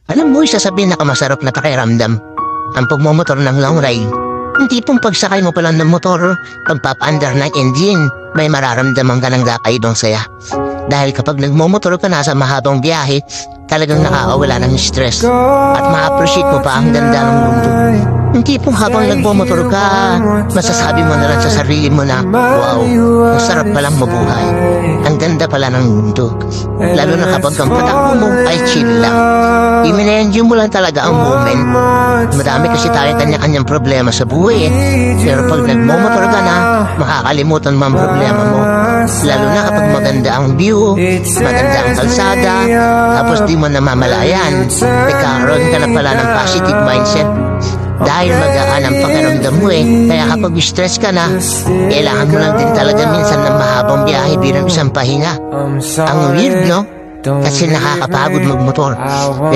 Alam mo, isa sa pinakamasarap na pakiramdam ang pagmumotor ng long ride. Hindi pong pagsakay mo pa lang ng motor, pagpapaandar ng engine, may mararamdaman ka ng kakaibang saya. Dahil kapag nagmumotor ka na sa mahabang biyahe, talagang nakakawala ng stress at ma-appreciate mo pa ang ganda ng mundo. Hindi pong habang nagmumotor ka, masasabi mo na lang sa sarili mo na, wow, ang sarap palang mabuhay. Ang ganda pala ng mundo. Lalo na kapag ang patakbo mo ay chill lang. I-enjoy mo lang talaga ang moment. Madami kasi tayo kanya-kanyang problema sa buhay eh. Pero pag nagmumotor ka na, makakalimutan mo ang problema mo. Lalo na kapag maganda ang view, maganda ang kalsada, tapos di mo namamalayan, nagkakaroon ka na pala ng positive mindset. Dahil magaan ang pakiramdam mo eh. Kaya kapag stress ka na, kailangan mo lang din talaga minsan ng mahabang biyahe bilang isang pahinga. Ang weird, no? Kasi nakakapagod magmotor.